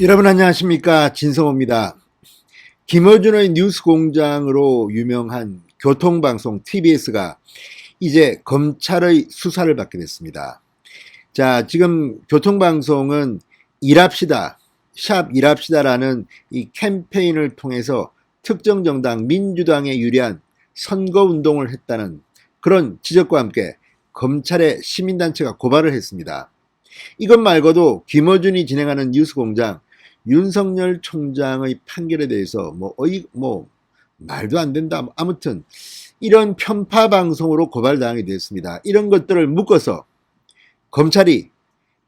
여러분 안녕하십니까, 진성호입니다. 김어준의 뉴스공장으로 유명한 교통방송 TBS가 이제 검찰의 수사를 받게 됐습니다. 자, 지금 교통방송은 일합시다, 샵 일합시다라는 이 캠페인을 통해서 특정 정당 민주당에 유리한 선거운동을 했다는 그런 지적과 함께 검찰에 시민단체가 고발을 했습니다. 이것 말고도 김어준이 진행하는 뉴스공장, 윤석열 총장의 판결에 대해서 말도 안 된다, 아무튼 이런 편파 방송으로 고발당하게 됐습니다. 이런 것들을 묶어서 검찰이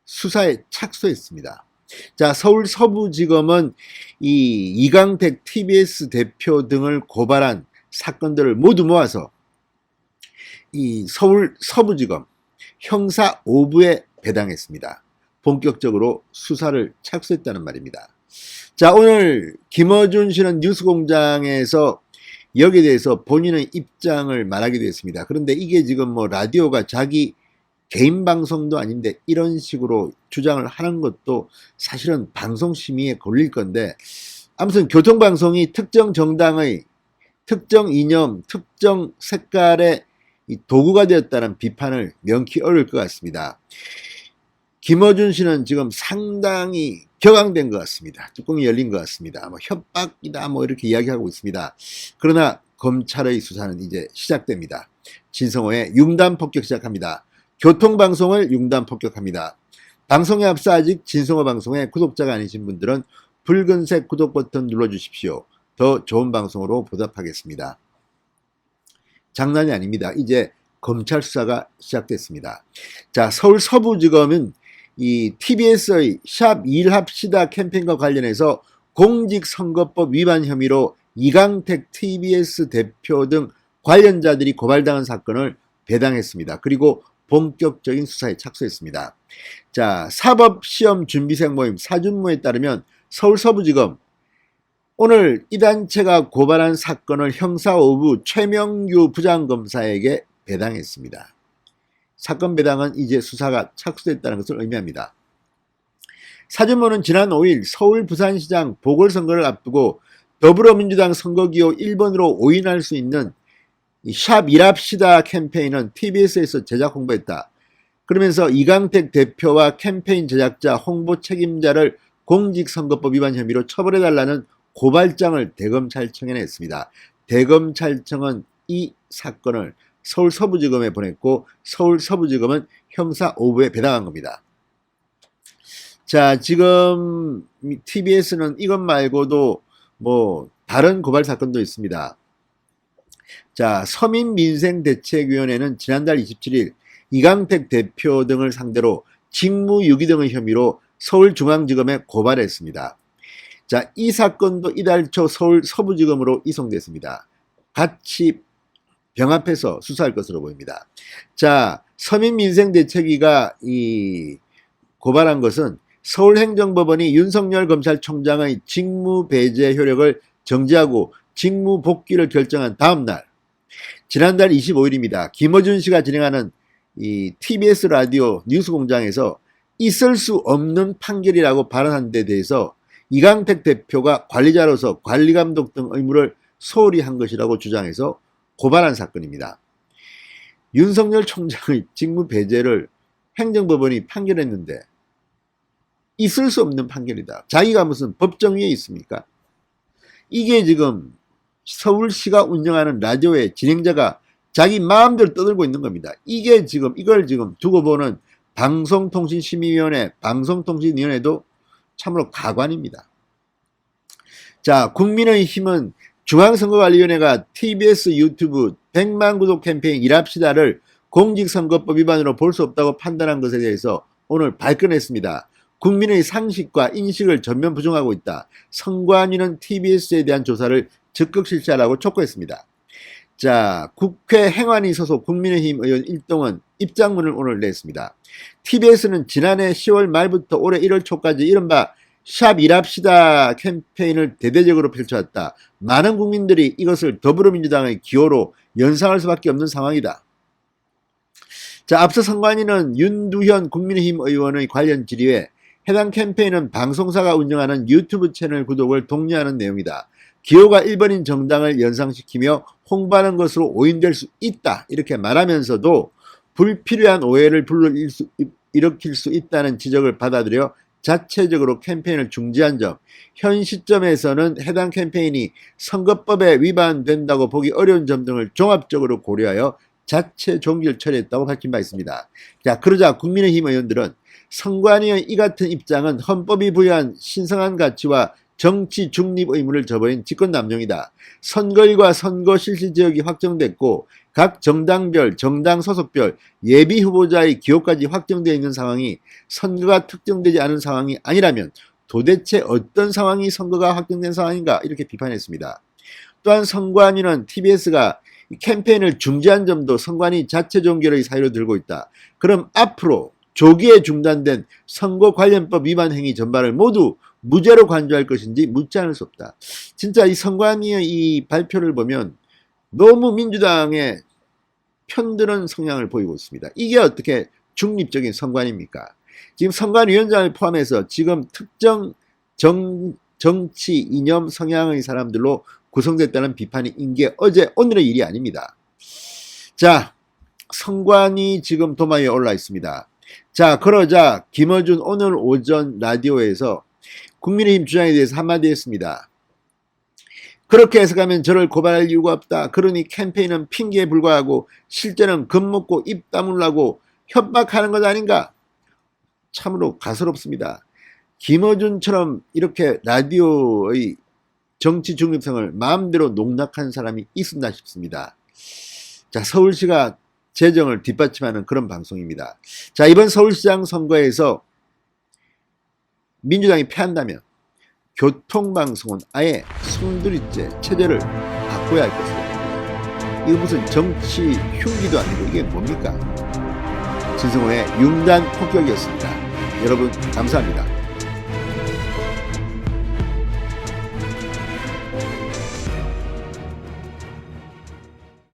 수사에 착수했습니다. 자, 서울 서부지검은 이 이강택 TBS 대표 등을 고발한 사건들을 모두 모아서 이 서울 서부지검 형사 5부에 배당했습니다. 본격적으로 수사를 착수했다는 말입니다. 자, 오늘 김어준 씨는 뉴스공장에서 여기에 대해서 본인의 입장을 말하게 됐습니다. 그런데 이게 지금 라디오가 자기 개인 방송도 아닌데 이런 식으로 주장을 하는 것도 사실은 방송심의에 걸릴 건데, 아무튼 교통방송이 특정 정당의 특정 이념, 특정 색깔의 도구가 되었다는 비판을 명키 어려울 것 같습니다. 김어준 씨는 지금 상당히 격앙된 것 같습니다. 뚜껑이 열린 것 같습니다. 협박이다 이렇게 이야기하고 있습니다. 그러나 검찰의 수사는 이제 시작됩니다. 진성호의 융단 폭격 시작합니다. 교통방송을 융단 폭격합니다. 방송에 앞서 아직 진성호 방송의 구독자가 아니신 분들은 붉은색 구독 버튼 눌러주십시오. 더 좋은 방송으로 보답하겠습니다. 장난이 아닙니다. 이제 검찰 수사가 시작됐습니다. 자, 서울 서부지검은 이 TBS의 샵 일합시다 캠페인과 관련해서 공직선거법 위반 혐의로 이강택 TBS 대표 등 관련자들이 고발당한 사건을 배당했습니다. 그리고 본격적인 수사에 착수했습니다. 자, 사법시험준비생 모임 사준모에 따르면 서울 서부지검 오늘 이 단체가 고발한 사건을 형사 5부 최명규 부장검사에게 배당했습니다. 사건 배당은 이제 수사가 착수됐다는 것을 의미합니다. 사준모는 지난 5일 서울 부산시장 보궐선거를 앞두고 더불어민주당 선거기호 1번으로 오인할 수 있는 샵 일합시다 캠페인은 TBS에서 제작 홍보했다. 그러면서 이강택 대표와 캠페인 제작자 홍보 책임자를 공직선거법 위반 혐의로 처벌해달라는 고발장을 대검찰청에 냈습니다. 대검찰청은 이 사건을 서울 서부지검에 보냈고 서울 서부지검은 형사 5부에 배당한 겁니다. 자, 지금 TBS는 이것 말고도 다른 고발 사건도 있습니다. 자, 서민민생대책위원회는 지난달 27일 이강택 대표 등을 상대로 직무유기 등의 혐의로 서울중앙지검에 고발했습니다. 자, 이 사건도 이달 초 서울 서부지검으로 이송됐습니다. 같이 병합해서 수사할 것으로 보입니다. 자, 서민민생대책위가 고발한 것은 서울행정법원이 윤석열 검찰총장의 직무배제 효력을 정지하고 직무 복귀를 결정한 다음 날, 지난달 25일입니다. 김어준 씨가 진행하는 이 TBS 라디오 뉴스공장에서 있을 수 없는 판결이라고 발언한 데 대해서 이강택 대표가 관리자로서 관리감독 등 의무를 소홀히 한 것이라고 주장해서 고발한 사건입니다. 윤석열 총장의 직무 배제를 행정법원이 판결했는데 있을 수 없는 판결이다. 자기가 무슨 법정위에 있습니까? 이게 지금 서울시가 운영하는 라디오의 진행자가 자기 마음대로 떠들고 있는 겁니다. 이걸 지금 두고 보는 방송통신심의위원회, 방송통신위원회도 참으로 가관입니다. 자, 국민의힘은 중앙선거관리위원회가 TBS 유튜브 100만 구독 캠페인 일합시다를 공직선거법 위반으로 볼 수 없다고 판단한 것에 대해서 오늘 발끈했습니다. 국민의 상식과 인식을 전면 부정하고 있다. 선관위는 TBS에 대한 조사를 적극 실시하라고 촉구했습니다. 자, 국회 행안위 소속 국민의힘 의원 일동은 입장문을 오늘 냈습니다. TBS는 지난해 10월 말부터 올해 1월 초까지 이른바 샵 일합시다 캠페인을 대대적으로 펼쳐왔다. 많은 국민들이 이것을 더불어민주당의 기호로 연상할 수밖에 없는 상황이다. 자, 앞서 선관위는 윤두현 국민의힘 의원의 관련 질의에 해당 캠페인은 방송사가 운영하는 유튜브 채널 구독을 독려하는 내용이다. 기호가 1번인 정당을 연상시키며 홍보하는 것으로 오인될 수 있다. 이렇게 말하면서도 불필요한 오해를 일으킬 수 있다는 지적을 받아들여 자체적으로 캠페인을 중지한 점, 현 시점에서는 해당 캠페인이 선거법에 위반된다고 보기 어려운 점 등을 종합적으로 고려하여 자체 종결 처리했다고 밝힌 바 있습니다. 자, 그러자 국민의힘 의원들은 선관위의 이 같은 입장은 헌법이 부여한 신성한 가치와 정치 중립 의무를 저버린 직권남용이다. 선거일과 선거 실시 지역이 확정됐고 각 정당별, 정당 소속별, 예비 후보자의 기호까지 확정되어 있는 상황이 선거가 특정되지 않은 상황이 아니라면 도대체 어떤 상황이 선거가 확정된 상황인가 이렇게 비판했습니다. 또한 선관위는 TBS가 캠페인을 중지한 점도 선관위 자체 종결의 사유로 들고 있다. 그럼 앞으로 조기에 중단된 선거관련법 위반 행위 전반을 모두 무죄로 간주할 것인지 묻지 않을 수 없다. 진짜 이 선관위의 이 발표를 보면 너무 민주당에 편드는 성향을 보이고 있습니다. 이게 어떻게 중립적인 선관위입니까? 지금 선관위원장을 포함해서 지금 특정 정치 이념 성향의 사람들로 구성됐다는 비판인 게 어제 오늘의 일이 아닙니다. 자, 선관위 지금 도마 위에 올라 있습니다. 자, 그러자 김어준 오늘 오전 라디오에서 국민의힘 주장에 대해서 한마디 했습니다. 그렇게 해석하면 저를 고발할 이유가 없다. 그러니 캠페인은 핑계에 불과하고 실제는 겁먹고 입 다물라고 협박하는 것 아닌가? 참으로 가소롭습니다. 김어준처럼 이렇게 라디오의 정치 중립성을 마음대로 농락한 사람이 있었나 싶습니다. 자, 서울시가 재정을 뒷받침하는 그런 방송입니다. 자, 이번 서울시장 선거에서 민주당이 패한다면 교통방송은 아예 송두리째 체제를 바꿔야 할 것이다. 이거 무슨 정치 흉기도 아니고 이게 뭡니까? 진성호의 융단 폭격이었습니다. 여러분 감사합니다.